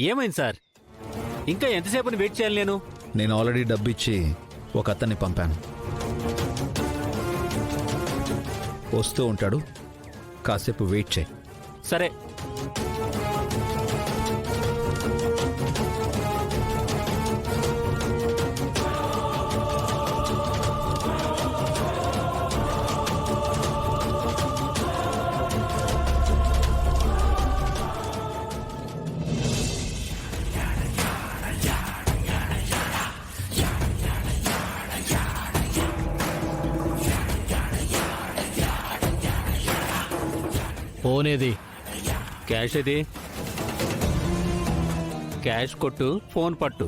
ఏమైంది సార్? ఇంకా ఎంతసేపు వెయిట్ చేయాలి నేను ఆల్రెడీ డబ్బు ఇచ్చి ఒక అతన్ని పంపాను. వస్తూ ఉంటాడు, కాసేపు వెయిట్ చేయి. సరే. ఫోనేది? క్యాష్ ఇది. క్యాష్ కొట్టు, ఫోన్ పట్టు.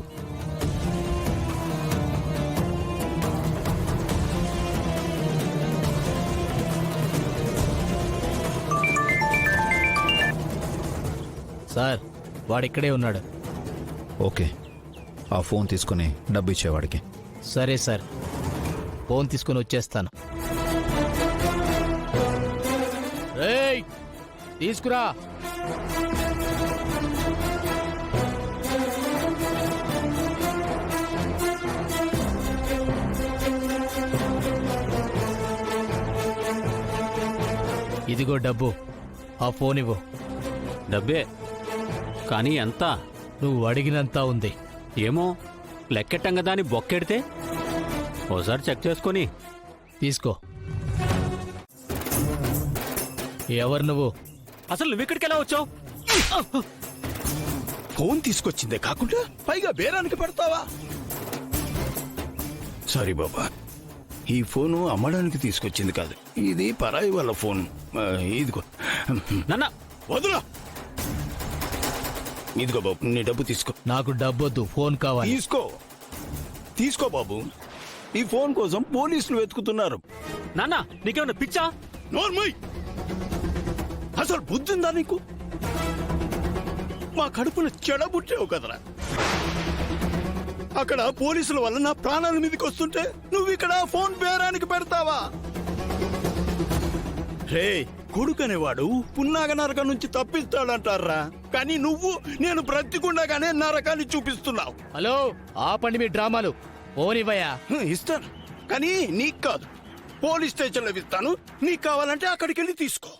సార్, వాడిక్కడే ఉన్నాడు. ఓకే, ఆ ఫోన్ తీసుకుని డబ్బు ఇచ్చేవాడికి. సరే సార్, ఫోన్ తీసుకుని వచ్చేస్తాను. రేయ్, తీసుకురా. ఇదిగో డబ్బు, ఆ ఫోన్ ఇవ్వు. డబ్బే, కానీ ఎంత? నువ్వు అడిగినంత ఉంది. ఏమో, లెక్కెట్టంగా దాన్ని బొక్కెడితే ఓసారి చెక్ చేసుకొని తీసుకో. ఎవరు నువ్వు? అసలు నువ్వెక్కడికి ఎలా వచ్చావు? ఫోన్ తీసుకొచ్చిందే కాకుండా పైగా బేరానికి పెడతావా? సారీ బాబా, ఈ ఫోను అమ్మడానికి తీసుకొచ్చింది కాదు, ఇది పరాయి వాళ్ళ ఫోన్. ఇదిగో నాన్న, వదులా. ఇదిగో బాబు, నీ డబ్బు తీసుకో. నాకు డబ్బొద్దు, ఫోన్ కావాలి. తీసుకో బాబు, ఈ ఫోన్ కోసం పోలీసులు వెతుకుతున్నారు. నాన్న, నీకేమన్నా పిచ్చా? నోర్మయ్, అసలు బుద్ధిందా నీకు? మా కడుపున చెడబుట్టావు కదరా. అక్కడ పోలీసుల వల్ల నా ప్రాణాల మీదకి వస్తుంటే నువ్వు ఇక్కడ ఫోన్ బేరానికి పెడతావా? రే, కొడుకనేవాడు పున్నాగ నరకం నుంచి తప్పిస్తాడంటారా, కానీ నువ్వు నేను బ్రతికుండగానే నరకాన్ని చూపిస్తున్నావు. హలో, ఆపండి మీ డ్రామాలు. ఫోన్ ఇవ్వయా. ఇస్తాను, కానీ నీకు కాదు, పోలీస్ స్టేషన్లో ఇస్తాను. నీకు కావాలంటే అక్కడికి వెళ్ళి తీసుకో.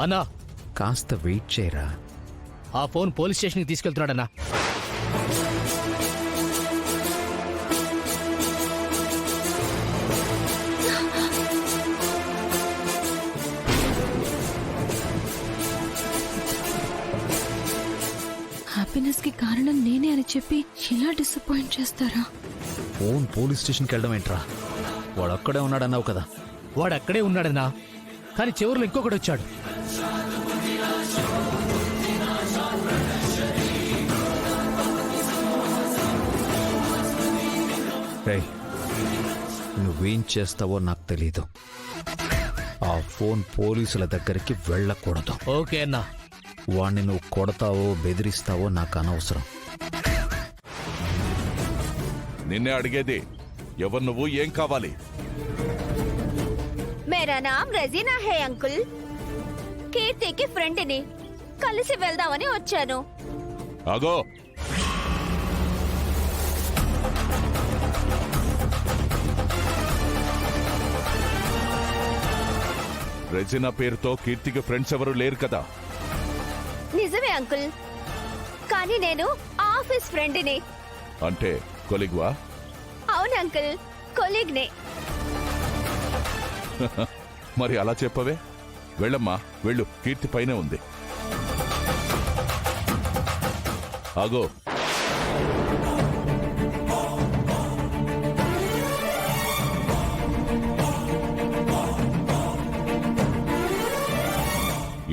అన్నా, కాస్త వెయిట్ చేయరా. ఆ ఫోన్ పోలీస్ స్టేషన్కి తీసుకెళ్తున్నాడన్నా. హ్యాపీనెస్ కి కారణం నేనే అని చెప్పి ఇలా డిసప్పాయింట్ చేస్తారా? ఫోన్ పోలీస్ స్టేషన్కి వెళ్ళడం ఏంట్రా? వాడు అక్కడే ఉన్నాడన్నావు కదా. వాడు అక్కడే ఉన్నాడన్నా, కానీ చివరిలో ఇంకొకటి వచ్చాడు. రేయ్, నువ్వేం చేస్తావో నాకు తెలీదు. ఆ ఫోన్ పోలీసుల దగ్గరికి వెళ్ళకూడదు. ఓకే అన్నా. వాణ్ణి నువ్వు కొడతావో బెదిరిస్తావో నాకు అనవసరం. నిన్నే అడిగేది, ఎవరు నువ్వు, ఏం కావాలి? మేరా నామ్ రజీనా హే అంకుల్. కీర్తికి ఫ్రెండ్ని, కలిసి వెళ్దామని వచ్చాను. ఆగో, రెజినా పేరుతో కీర్తికి ఫ్రెండ్స్ ఎవరు లేరు కదా? నిజమే అంకుల్, కానీ నేను ఆఫీస్ ఫ్రెండ్ని. అంటే కొలిగ్వా? అవును అంకుల్, కొలీగ్నే. మరి అలా చెప్పవే. వెళ్ళమ్మా, వెళ్ళు, కీర్తి పైనే ఉంది. ఆగో,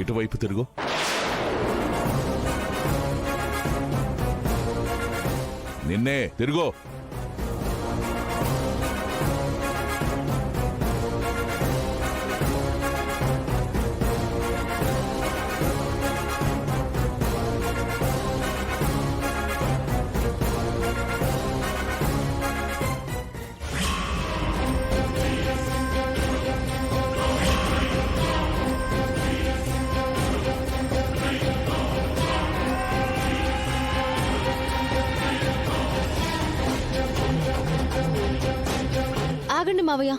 ఇటువైపు తిరుగు. నిన్నే తిరుగు. ఆగండి మావయ్య.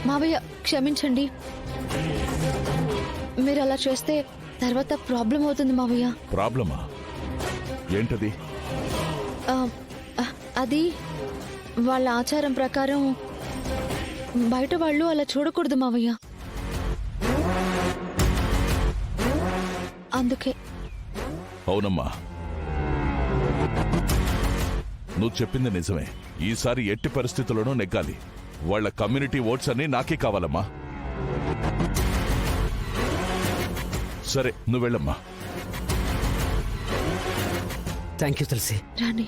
మావయ్య క్షమించండి, మీరు అలా చేస్తే తర్వాత ప్రాబ్లం అవుతుంది మావయ్య. ప్రాబ్లమా? ఏంటది? ఆ, అది వాళ్ళ ఆచారం ప్రకారం బయట వాళ్ళు అలా చూడకూడదు మావయ్య. అందుకే. అవునమ్మా, నువ్వు చెప్పింది నిజమే. ఈసారి ఎట్టి పరిస్థితుల్లోనూ నెగ్గాలి. వాళ్ళ కమ్యూనిటీ ఓట్స్ అన్ని నాకే కావాలమ్మా. సరే, నువ్వు వెళ్ళమ్మా. Thank you Tulasi. రాణి